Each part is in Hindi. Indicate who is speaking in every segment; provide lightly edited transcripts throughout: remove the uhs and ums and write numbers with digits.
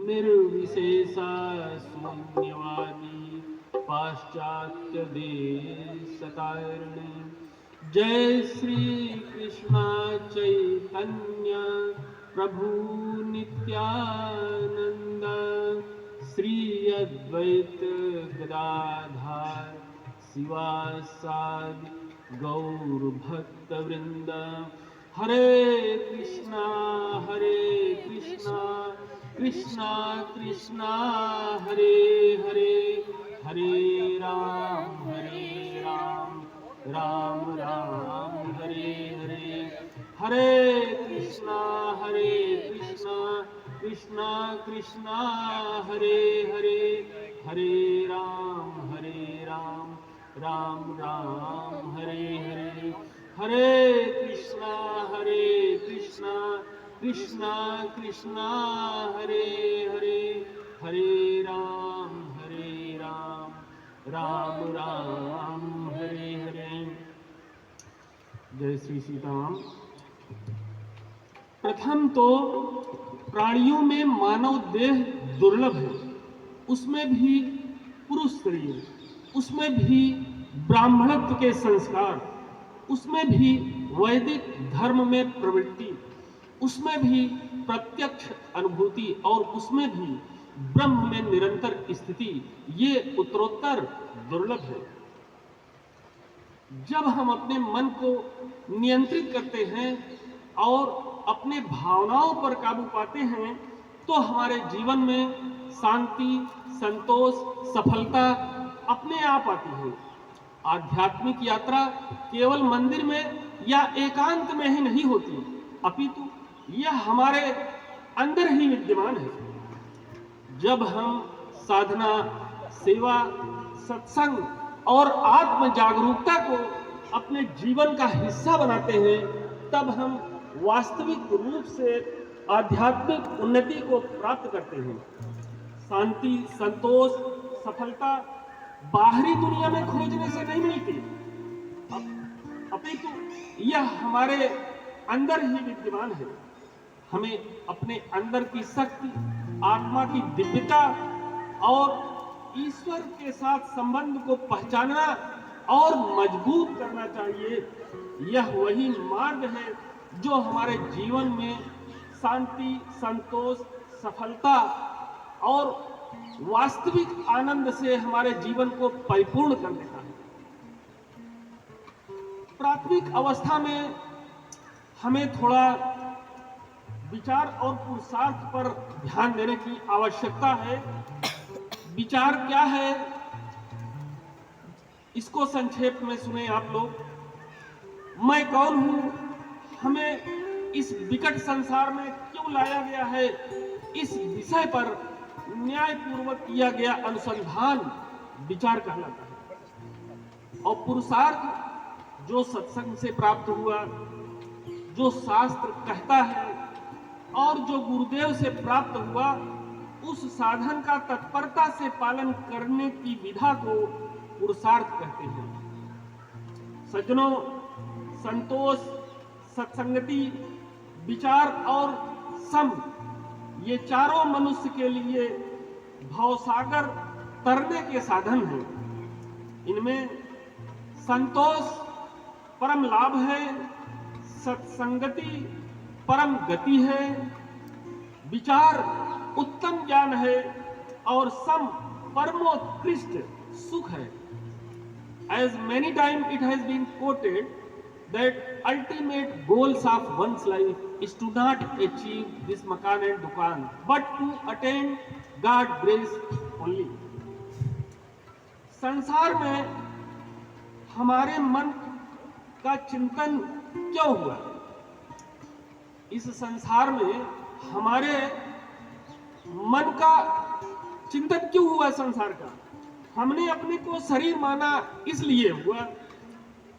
Speaker 1: निर्विशेषा शून्यवादी पाश्चात्य देशतारिणे। जय श्री कृष्ण चैतन्य प्रभु नित्यानंद, श्री अद्वैत गदाधर शिवासादि गौर भक्त वृंद। हरे कृष्णा कृष्णा कृष्णा हरे हरे, हरे राम राम राम हरे हरे। हरे कृष्णा कृष्णा कृष्णा हरे हरे, हरे राम राम राम हरे हरे। हरे कृष्णा कृष्णा कृष्णा हरे हरे, हरे राम राम राम हरे हरे। जय श्री सीताराम। प्रथम तो प्राणियों में मानव देह दुर्लभ है, उसमें भी पुरुष शरीर, उसमें भी ब्राह्मणत्व के संस्कार, उसमें भी वैदिक धर्म में प्रवृत्ति, उसमें भी प्रत्यक्ष अनुभूति और उसमें भी ब्रह्म में निरंतर स्थिति, ये उत्तरोत्तर दुर्लभ है। जब हम अपने मन को नियंत्रित करते हैं और अपने भावनाओं पर काबू पाते हैं तो हमारे जीवन में शांति, संतोष, सफलता अपने आप आती है। आध्यात्मिक यात्रा केवल मंदिर में या एकांत में ही नहीं होती, अपितु यह हमारे अंदर ही विद्यमान है। जब हम साधना, सेवा, सत्संग और आत्म जागरूकता को अपने जीवन का हिस्सा बनाते हैं तब हम वास्तविक रूप से आध्यात्मिक उन्नति को प्राप्त करते हैं। शांति, संतोष, सफलता बाहरी दुनिया में खोजने से नहीं मिलती, अपितु यह हमारे अंदर ही विद्यमान है। हमें अपने अंदर की शक्ति, आत्मा की दिव्यता और ईश्वर के साथ संबंध को पहचानना और मजबूत करना चाहिए। यह वही मार्ग है जो हमारे जीवन में शांति, संतोष, सफलता और वास्तविक आनंद से हमारे जीवन को परिपूर्ण कर देता है। प्राथमिक अवस्था में हमें थोड़ा विचार और पुरुषार्थ पर ध्यान देने की आवश्यकता है। विचार क्या है, इसको संक्षेप में सुने आप लोग। मैं कौन हूं, हमें इस विकट संसार में क्यों लाया गया है, इस विषय पर न्यायपूर्वक किया गया अनुसंधान विचार कहलाता है। और पुरुषार्थ जो सत्संग से प्राप्त हुआ, जो शास्त्र कहता है और जो गुरुदेव से प्राप्त हुआ, उस साधन का तत्परता से पालन करने की विधा को पुरुषार्थ कहते हैं। सज्जनों, संतोष, सत्संगति, विचार और सम, ये चारों मनुष्य के लिए भवसागर तरने के साधन हैं। इनमें संतोष परम लाभ है, सत्संगति परम गति है, विचार उत्तम ज्ञान है और सम परमोत्कृष्ट सुख है। As many times it has been quoted that ultimate goals of one's life is to not achieve this makan and dukan, but to attain God's grace only. संसार में हमारे मन का चिंतन क्यों हुआ? इस संसार में हमारे मन का चिंतन क्यों हुआ? संसार का हमने अपने को शरीर माना इसलिए हुआ।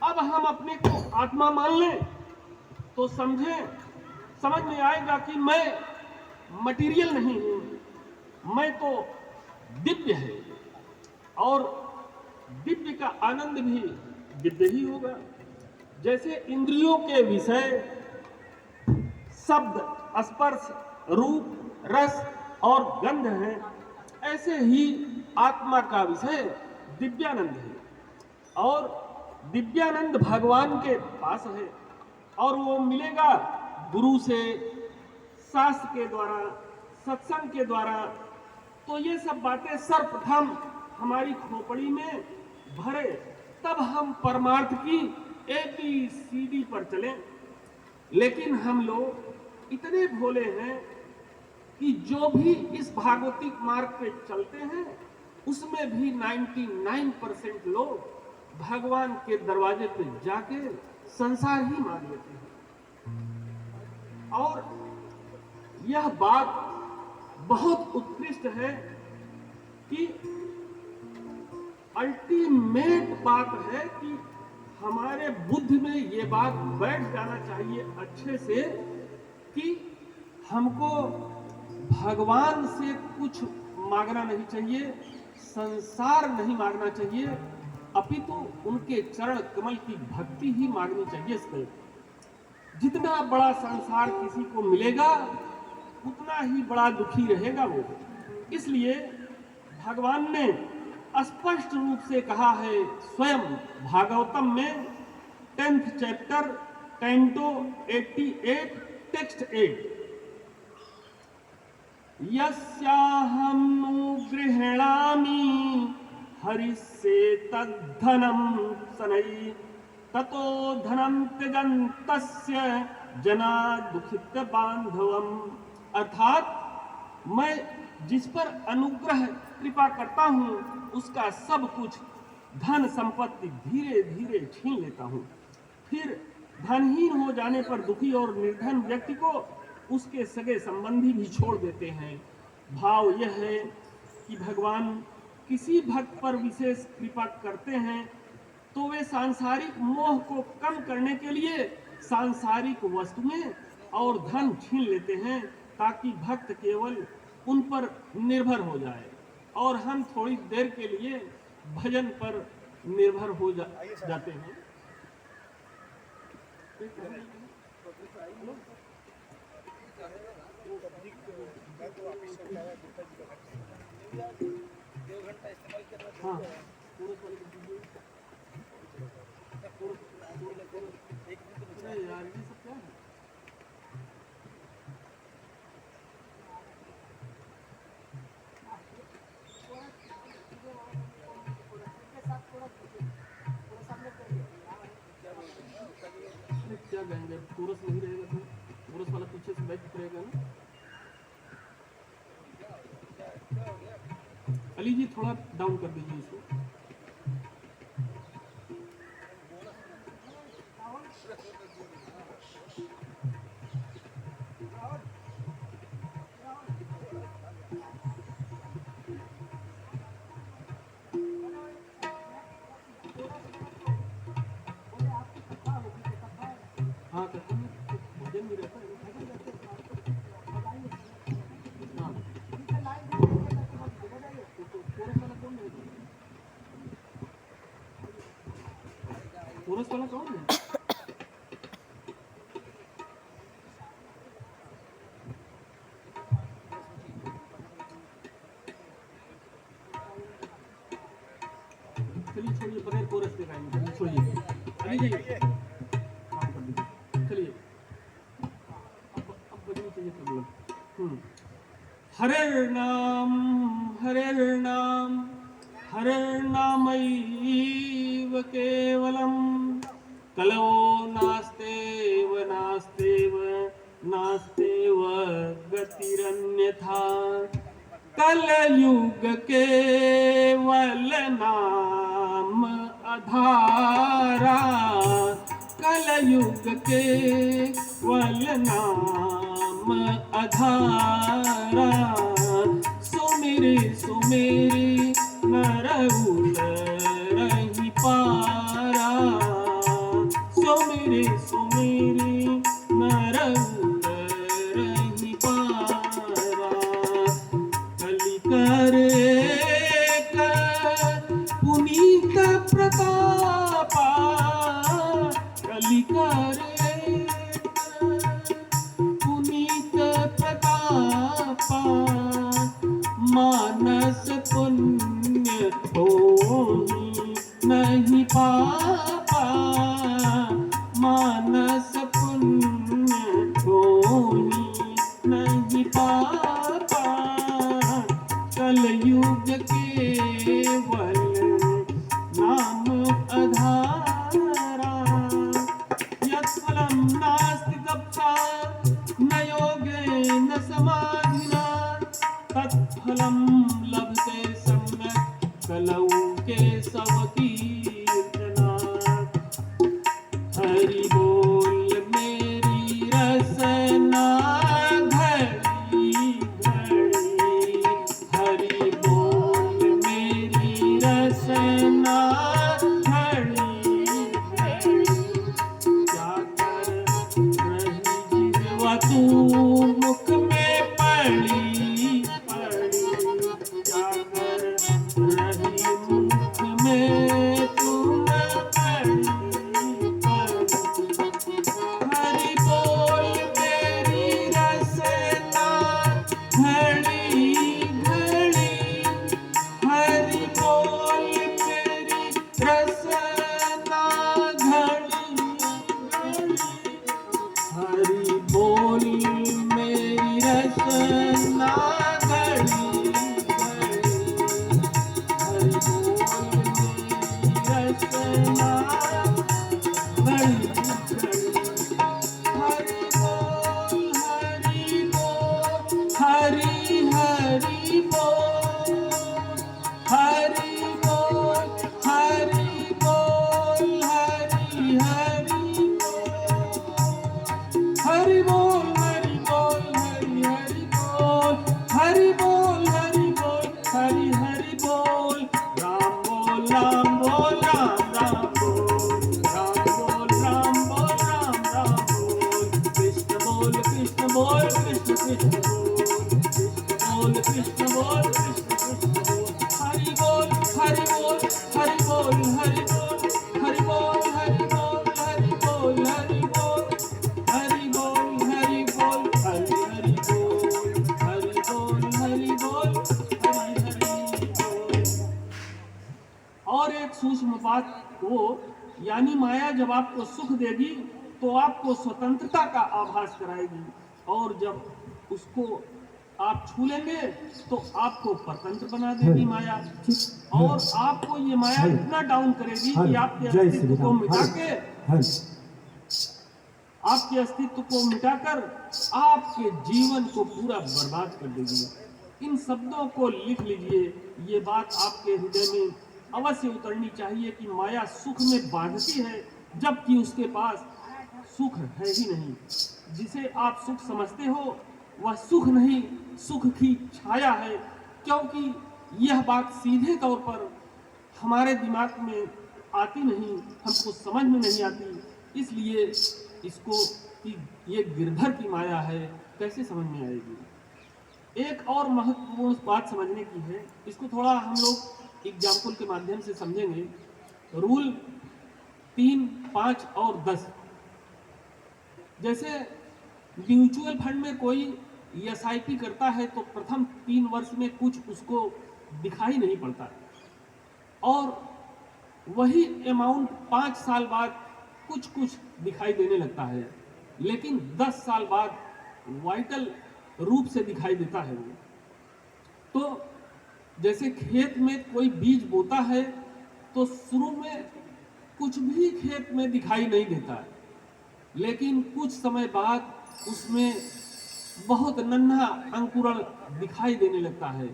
Speaker 1: अब हम अपने को आत्मा मान लें तो समझ में आएगा कि मैं मटेरियल नहीं हूं, मैं तो दिव्य है और दिव्य का आनंद भी दिव्य ही होगा। जैसे इंद्रियों के विषय शब्द, स्पर्श, रूप, रस और गंध है, ऐसे ही आत्मा का विषय दिव्यानंद है और दिव्यानंद भगवान के पास है और वो मिलेगा गुरु से, शास्त्र के द्वारा, सत्संग के द्वारा। तो ये सब बातें सर्वप्रथम हमारी खोपड़ी में भरे, तब हम परमार्थ की ABCD पर चलें। लेकिन हम लोग इतने भोले हैं कि जो भी इस भागवतिक मार्ग पे चलते हैं उसमें भी 99% लोग भगवान के दरवाजे पे जाके संसार ही मांग लेते हैं। और यह बात बहुत उत्कृष्ट है कि अल्टीमेट बात है कि हमारे बुद्धि में ये बात बैठ जाना चाहिए अच्छे से कि हमको भगवान से कुछ मांगना नहीं चाहिए, संसार नहीं मांगना चाहिए, अपितु उनके चरण कमल की भक्ति ही मांगनी चाहिए। इसमें जितना बड़ा संसार किसी को मिलेगा उतना ही बड़ा दुखी रहेगा वो। इसलिए भगवान ने स्पष्ट रूप से कहा है स्वयं भागवतम में 10th चैप्टर कैंटो 88 टेक्स्ट 8, यस्याहं नु गृह्णामि हरिस्ये तद्धनं शनैः ततो धनं त्यजन्तस्य जना दुखित बांधवम। अर्थात मैं जिस पर अनुग्रह कृपा करता हूँ उसका सब कुछ धन संपत्ति धीरे धीरे छीन लेता हूँ, फिर धनहीन हो जाने पर दुखी और निर्धन व्यक्ति को उसके सगे संबंधी भी छोड़ देते हैं। भाव यह है कि भगवान किसी भक्त पर विशेष कृपा करते हैं तो वे सांसारिक मोह को कम करने के लिए सांसारिक वस्तुएं और धन छीन लेते हैं ताकि भक्त केवल उन पर निर्भर हो जाए और हम थोड़ी देर के लिए भजन पर निर्भर हो जाते हैं। हाँ, यार ये सब क्या है? क्या गाएंगे? कोरस नहीं रहेगा तो कोरस वाला पीछे से बैक रहेगा ना। अली जी थोड़ा डाउन कर दीजिए इसको। हाँ कहते हैं भोजन भी रहता है। हाँ कोरस वाला कौन है? चलिए छोड़िए, बगैर कोरस के गाएंगे। छोड़िए अली जी काम कर दीजिए। चलिए अब बजनी चाहिए सब लोग। हरे नाम हरे नामैव केवलम कलो नास्तेव गतिरन्यथा। कलयुग केवल नाम आधारा, कलयुग केवल नाम आधारा। सुमिरि सुमिरि नर उतरहि पारा, सुमिरि सुमिरि नर उतरहि पारा। कलिकर एक पुनीत प्रतापा, कलिकर एक पुनीत प्रतापा। तत्फलं लभते सम्यक् कलौ केशव कीर्तनात्। हरि बोल मेरी रसना घड़ी घड़ी, हरि बोल मेरी रसना घड़ी घड़ी। क्या कर रही जिह्वा तू मुख में पड़ी पड़ी, क्या कर रही मुख में तुम पड़ी पड़ी। हरि बोल मेरी रसना घड़ी घड़ी, हरि बोल मेरी रसना घड़ी घड़ी। हरि बोल मेरी रसना घड़ी घड़ी, हरि बोल मेरी रसना घड़ी घड़ी। हरि बोल हरि बोल हरि हरि बोल, हरि बोल हरि बोल हरि हरि बोल। हरि बोल हरि बोल हरि हरि बोल, हरि बोल हरि बोल हरि हरि बोल। राम बोल राम बोल राम राम बोल, राम बोल राम बोल राम राम बोल। कृष्ण बोल कृष्ण बोल कृष्ण कृष्ण बोल, कृष्ण बोल कृष्ण कृष्ण बोल। हरि बोल हरि बोल हरि बोल हरि बोल, हरि बोल हरि बोल हरि बोल हरि बोल। हरि बोल हरि बोल हरि हरि बोल, हरि बोल हरि बोल हरि हरि बोल। और एक सूक्ष्म बात वो, यानी माया जब आपको सुख देगी तो आपको स्वतंत्रता का आभास कराएगी, और जब उसको आप छू लेंगे तो आपको परतंत्र बना देगी माया। और आपको ये माया इतना डाउन करेगी कि आपके अस्तित्व को मिटा के, आपके अस्तित्व को मिटाकर आपके जीवन को पूरा बर्बाद कर देगी। इन शब्दों को लिख लीजिए, ये बात आपके हृदय में अवश्य उतरनी चाहिए कि माया सुख में बांधती है, जबकि उसके पास सुख है ही नहीं। जिसे आप सुख समझते हो वह सुख नहीं, सुख की छाया है। क्योंकि यह बात सीधे तौर पर हमारे दिमाग में आती नहीं, हमको समझ में नहीं आती, इसलिए इसको कि ये गिरधर की माया है कैसे समझ में आएगी। एक और महत्वपूर्ण बात समझने की है, इसको थोड़ा हम लोग एग्जाम्पल के माध्यम से समझेंगे। रूल 3, 5 और 10। जैसे म्यूचुअल फंड में कोई SIP करता है तो प्रथम 3 वर्ष में कुछ उसको दिखाई नहीं पड़ता, और वही अमाउंट 5 साल बाद कुछ कुछ दिखाई देने लगता है, लेकिन 10 साल बाद वाइटल रूप से दिखाई देता है वो। तो जैसे खेत में कोई बीज बोता है तो शुरू में कुछ भी खेत में दिखाई नहीं देता है, लेकिन कुछ समय बाद उसमें बहुत नन्हा अंकुरण दिखाई देने लगता है,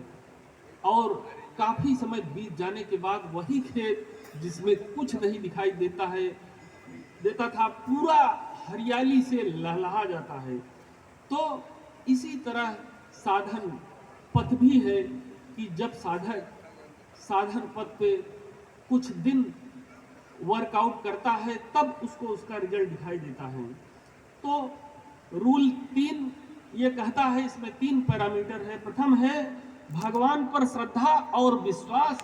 Speaker 1: और काफी समय बीत जाने के बाद वही खेत जिसमें कुछ नहीं दिखाई देता था, पूरा हरियाली से लहलहा जाता है। तो इसी तरह साधन पथ भी है कि जब साधक साधन पथ पे कुछ दिन वर्कआउट करता है तब उसको उसका रिजल्ट दिखाई देता है। तो रूल 3 ये कहता है, इसमें 3 पैरामीटर है। प्रथम है भगवान पर श्रद्धा और विश्वास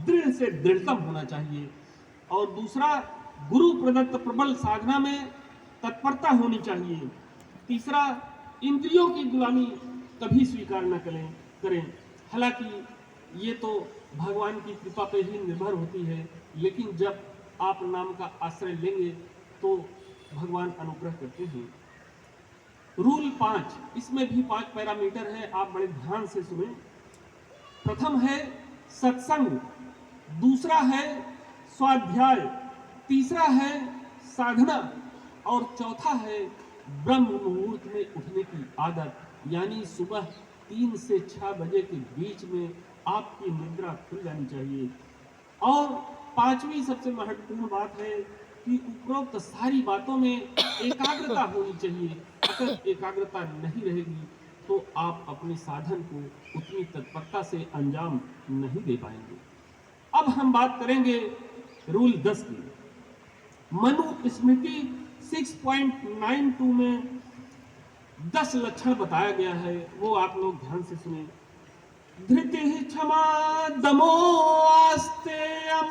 Speaker 1: दृढ़ से दृढ़तम होना चाहिए, और दूसरा गुरु प्रदत्त प्रबल साधना में तत्परता होनी चाहिए। तीसरा इंद्रियों की गुलामी कभी स्वीकार न करें। हालांकि ये तो भगवान की कृपा पे ही निर्भर होती है, लेकिन जब आप नाम का आश्रय लेंगे तो भगवान अनुग्रह करते हैं। रूल 5, इसमें भी 5 पैरामीटर है, आप बड़े ध्यान से सुने। प्रथम है सत्संग, दूसरा है स्वाध्याय, तीसरा है साधना, और चौथा है ब्रह्म मुहूर्त में उठने की आदत, यानी सुबह 3 से 6 बजे के बीच में आपकी निद्रा खुल जानी चाहिए। और पांचवी सबसे महत्वपूर्ण बात है कि उपरोक्त सारी बातों में एकाग्रता होनी चाहिए। अगर एकाग्रता नहीं रहेगी तो आप अपने साधन को उतनी तत्परता से अंजाम नहीं दे पाएंगे। अब हम बात करेंगे रूल 10 की। मनुस्मृति 6.92 में 10 लक्षण बताया गया है, वो आप लोग ध्यान से सुने। धृति क्षमा दमो आस्तेयम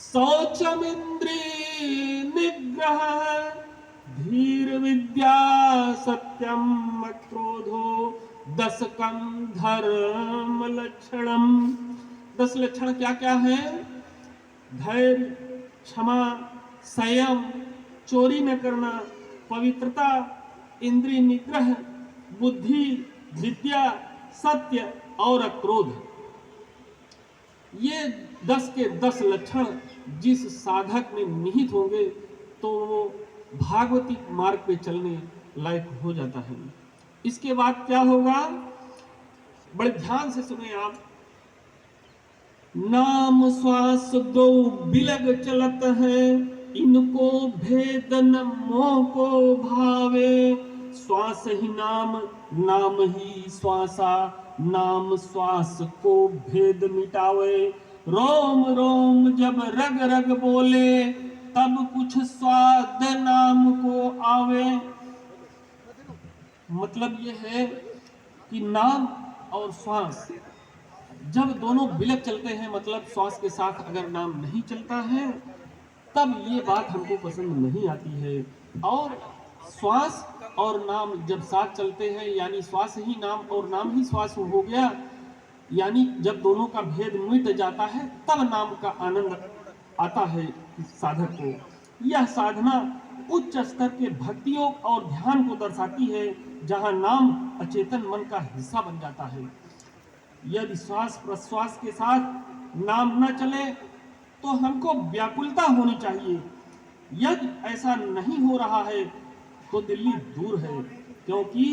Speaker 1: शौचमिंद्रिय निग्रह धीर विद्या सत्यम क्रोधो दशकम धर्म लक्षणम। 10 लक्षण क्या क्या है? धैर्य, क्षमा, संयम, चोरी न करना, पवित्रता, इंद्रिय निग्रह, बुद्धि, विद्या, सत्य और अक्रोध। ये 10 के 10 लक्षण जिस साधक में निहित होंगे तो वो भागवती मार्ग पे चलने लायक हो जाता है। इसके बाद क्या होगा, बड़े ध्यान से सुने आप। नाम श्वास दो बिलग चलत है, इनको भेद न मोह को भावे। श्वास ही नाम, नाम ही श्वासा, नाम श्वास को भेद मिटावे। रोम रोम जब रग रग बोले, तब कुछ स्वाद नाम को आवे। मतलब ये है कि नाम और श्वास जब दोनों बिलक चलते हैं, मतलब श्वास के साथ अगर नाम नहीं चलता है, तब ये बात हमको पसंद नहीं आती है। और श्वास और नाम जब साथ चलते हैं, यानी श्वास ही नाम और नाम ही श्वास हो गया, यानी जब दोनों का भेद मिट जाता है तब नाम का आनंद आता है साधक को। यह साधना उच्च स्तर के भक्ति योग और ध्यान को दर्शाती है, जहां नाम अचेतन मन का हिस्सा बन जाता है। यदि श्वास प्रश्वास के साथ नाम न चले तो हमको व्याकुलता होनी चाहिए। यदि ऐसा नहीं हो रहा है तो दिल्ली दूर है, क्योंकि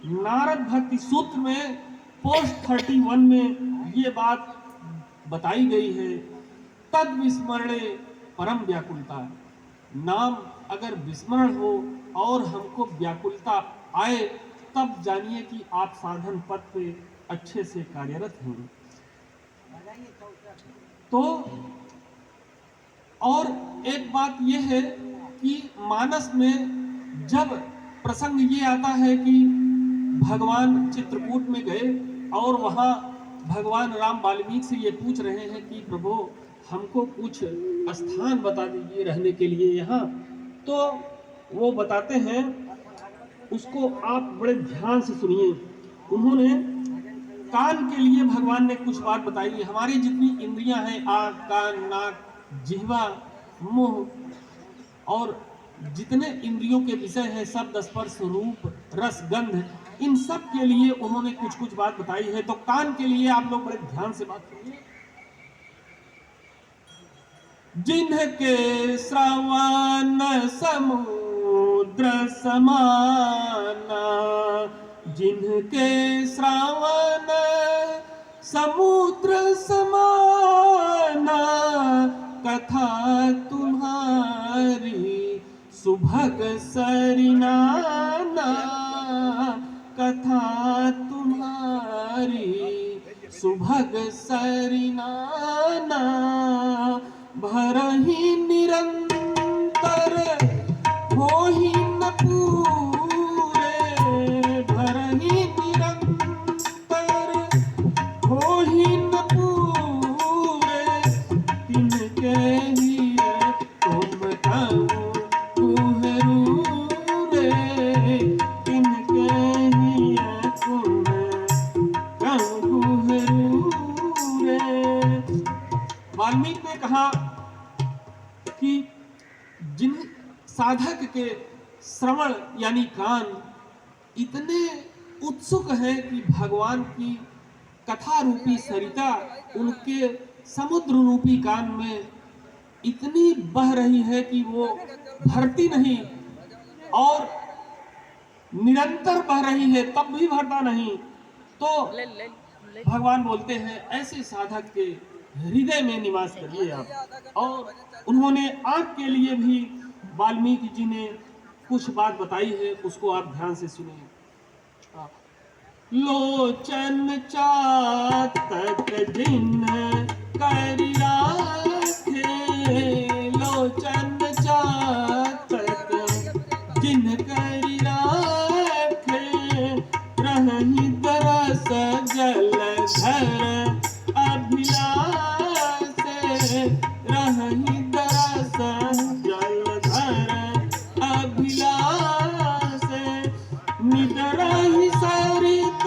Speaker 1: नारद भक्ति सूत्र में पोस्ट 31 में ये बात बताई गई है। तद विस्मरणे परम व्याकुलता। नाम अगर विस्मरण हो और हमको व्याकुलता आए, तब जानिए कि आप साधन पथ पे अच्छे से कार्यरत हैं। तो और एक बात यह है कि मानस में जब प्रसंग ये आता है कि भगवान चित्रकूट में गए और वहां भगवान राम वाल्मीकि से ये पूछ रहे हैं कि प्रभु हमको कुछ स्थान बता दीजिए रहने के लिए यहाँ। तो वो बताते हैं, उसको आप बड़े ध्यान से सुनिए। उन्होंने कान के लिए भगवान ने कुछ बात बताई है। हमारी जितनी इंद्रियां हैं, आँख, कान, नाक, जिह्वा, मुंह और जितने इंद्रियों के विषय हैं, शब्द, स्पर्श, रूप, रस, गंध, इन सब के लिए उन्होंने कुछ कुछ बात बताई है। तो कान के लिए आप लोग बड़े ध्यान से बात करिए। जिन्हके श्रवण समुद्र समाना, जिनके श्रवण समुद्र समाना, कथा तुम्हारी सुभग सरिनाना, कथा तुम्हारी सुभग सरिनाना। भरहि निरंतर होहि न पूरे, भरहि निरंतर होहि न पूरे, तिनके ही तुम कुहरू रे, तिनके ही तुम कुहरू रे। वाल्मीकि ने कहा कि जिन साधक के श्रवण यानी कान इतने उत्सुक हैं कि भगवान की कथा रूपी सरिता उनके समुद्र रूपी कान में इतनी बह रही है कि वो भरती नहीं, और निरंतर बह रही है तब भी भरता नहीं। तो भगवान बोलते हैं ऐसे साधक के हृदय में निवास करिए आप। और उन्होंने आंख के लिए भी वाल्मीकि जी ने कुछ बात बताई है, उसको आप ध्यान से सुनिए। लोचन चातक जिन कर राखे, लोचन चातक जिन कर राखे, रहहि तरस जलधर अभिलाष, रहहि तरस जलधर अभिलाष, निदरहि सरित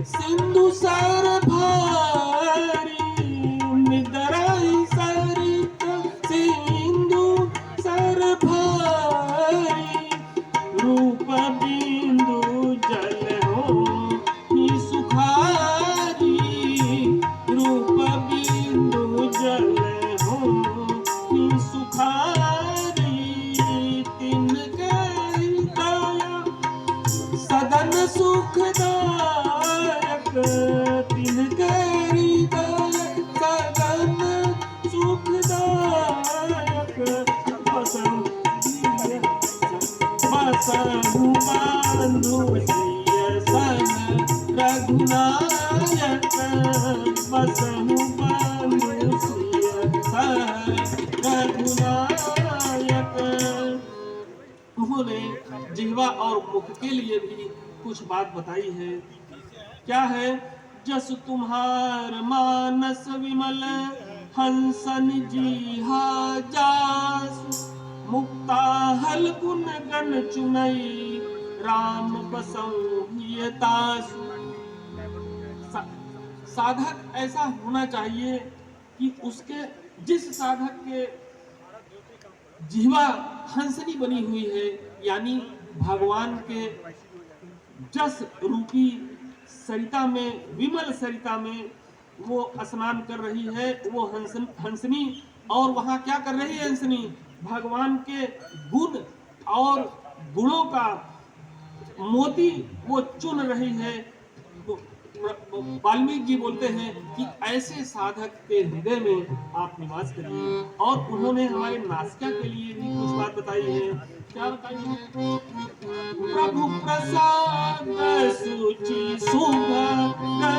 Speaker 1: सिंधु सर भारी, निदरहि सरित सिंधु सर भारी, रूप बिंदु जल हो ही सुखारी, रूप बिंदु जल हो ही सुखारी, तिनके दया सदन सुखदायक, तिनके हृदय सदन सुखदायक, बसहु बंधु सिय सन रघुनायक, बसहु बंधु सिय सन रघुनायक। उन्होंने जिह्वा और मुख के लिए भी कुछ बात बताई है। क्या है? जस तुम्हार मानस विमल हंसन जीहा जासु, मुक्ता हल गुण गण चुनई राम बसहु हिय तासु। साधक ऐसा होना चाहिए कि उसके जिस साधक के जिह्वा हंसनी बनी हुई है, यानी भगवान के जस रूपी सरिता में, विमल सरिता में वो स्नान कर रही है, वो हंसनी। और वहां क्या कर रही है हंसनी? भगवान के गुण और गुणों का मोती वो चुन रही है। वाल्मीकि जी बोलते हैं कि ऐसे साधक के हृदय में आप निवास करिए। और उन्होंने हमारे नासिका के लिए भी कुछ बात बताई है। क्या बताई है? प्रभु प्रसाद सुचि शुभ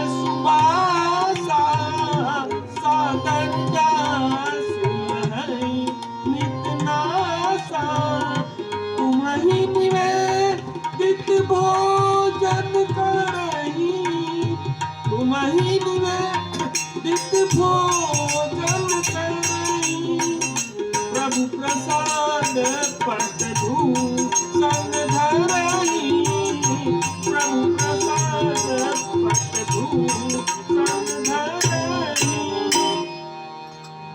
Speaker 1: सुवासा, सादर नित नासा, तुम्हि निवेदित भोजन करहि, तुम्हि निवेदित भोजन करहि, प्रभु प्रसाद पट भूषण धरहि, प्रभु प्रसाद पट भूषण धरहि।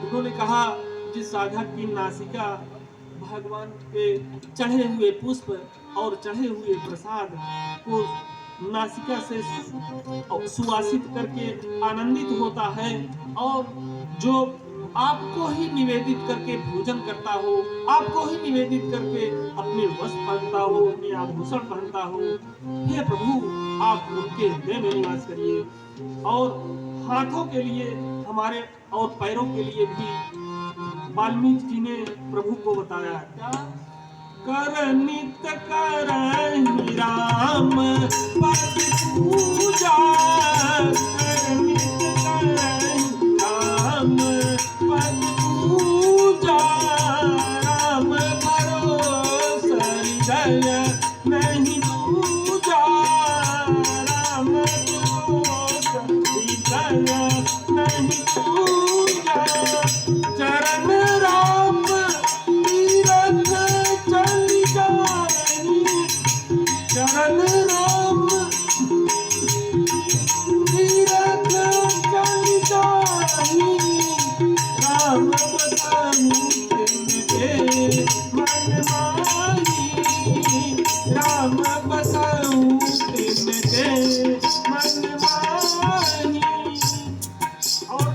Speaker 1: उन्होंने कहा जिस साधक की नासिका भगवान के चढ़े हुए पुष्प और चढ़े हुए प्रसाद को नासिका से सुवासित करके आनंदित होता है, और जो आपको ही निवेदित करके भोजन करता हो, आपको ही निवेदित करके अपने वस्त्र पहनता हो, अपने आभूषण पहनता हो, हे प्रभु आप उनके हृदय में निवास करिए। और हाथों के लिए हमारे और पैरों के लिए भी वाल्मीकि जी ने प्रभु को बताया। क्या? कर नित करहि राम पद पूजा, कर नित करहि राम पद पूजा, राम भरोसा हृदय नहीं दूजा, राम भरोसा हृदय नहीं दूजा, चरण राम तीरथ चल जाहि, चरण राम तीरथ चल जाहि, राम बसहु तिनके मन माहि, राम बसहु तिनके मन माहि। और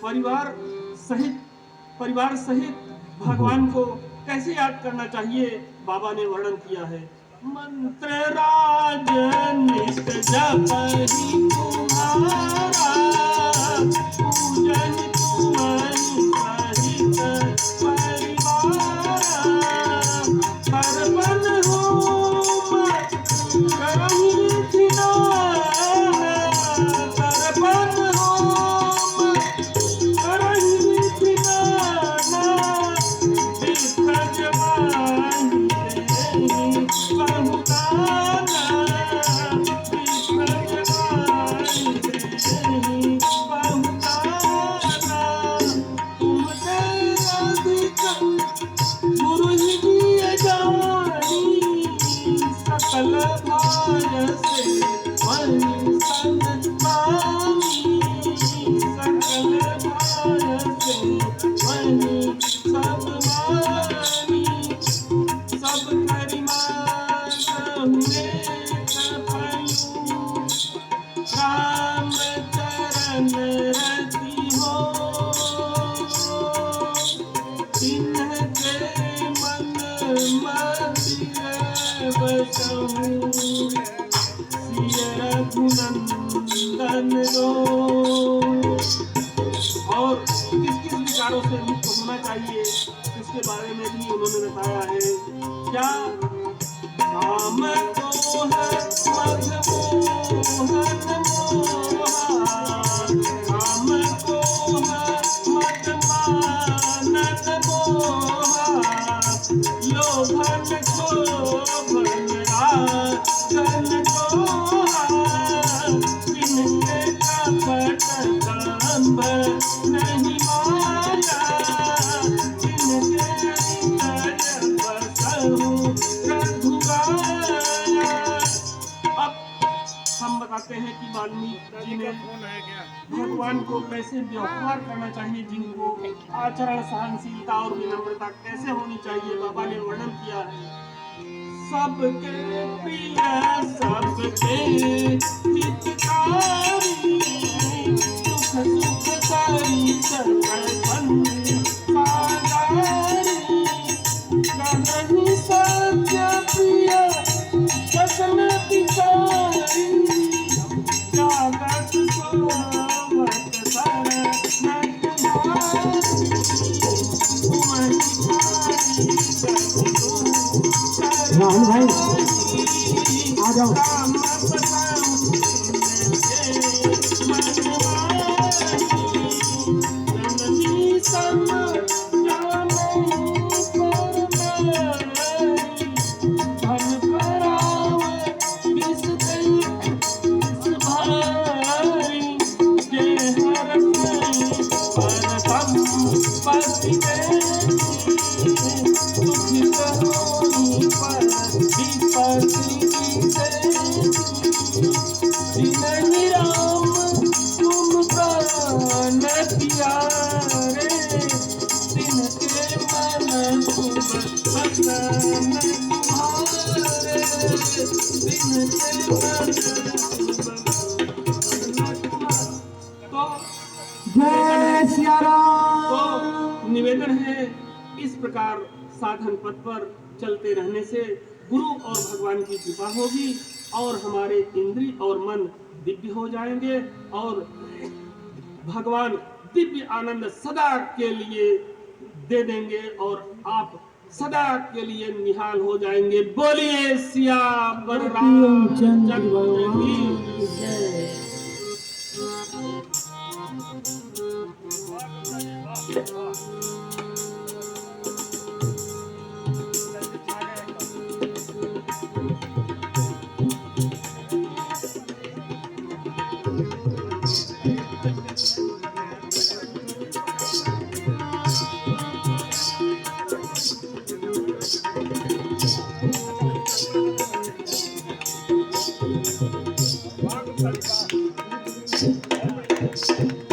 Speaker 1: परिवार सहित भगवान को कैसे याद करना चाहिए बाबा ने वर्णन किया है। मंत्र राज नित जपहि तुम्हारा, पूजन तुम्हारी सहित परिवारा, परवन हो मत करहि विधिनाना, परवन हो मत करहि विधिनाना, विप्रज वाहि देहि बहुदाना, विप्रज वाहि देहि बहुदाना, तुमते अधिक गुरु दिए जानी, सकल भाय से वही संग पानी, सकल भाय से वही सब मानी, सब करिमान हुए कपयू, राम चरण रति हो, जिनके मन मंदिर बसहु, सिय रघुनंदन रो। और किस किस विचारों से मुक्त होना चाहिए इसके बारे में भी उन्होंने बताया है। क्या राम को है मदमोहन मोहा, राम को है मदमानन मोहा, लोभन क्षोभन राजन कोहा, इनके कपट कांब नहीं माया, इनके हृदय बसहु रघुराया। अब हम बताते हैं कि वाल्मीकि जी ने भगवान को कैसे व्यवहार करना चाहिए, जिनको आचरण सहनशीलता और विनम्रता कैसे होनी चाहिए बाबा ने वर्णन किया है। सबके प्रिय सबके हितकारी, सुख सुख करी सर्वबंधु साधारी, कहहि सत्य प्रिय वचन विचारी, जागत सोवत शरणत भारी, तुम्हि भारी सतगुरु
Speaker 2: राहुल भाई आ जाओ।
Speaker 1: राम पसंद जननी सम जानो परमाई, धन पराव विष दई विष भारी, जे हरसई परतम पति देहि, दुखित होई पर विपत्ति जिनहि राम तुम प्राण प्यारे, तिनके मन शुभ भसन तुम्हारे, तिनके मन शुभ भसन तुम्हारे।
Speaker 2: जय सिया राम।
Speaker 1: तो निवेदन है, इस प्रकार साधन पथ पर चलते रहने से गुरु और भगवान की कृपा होगी और हमारे इंद्रिय और मन दिव्य हो जाएंगे और भगवान दिव्य आनंद सदा के लिए दे देंगे और आप सदा के लिए निहाल हो जाएंगे। बोलिए सियावर रामचंद्र की जय।
Speaker 3: Thank you.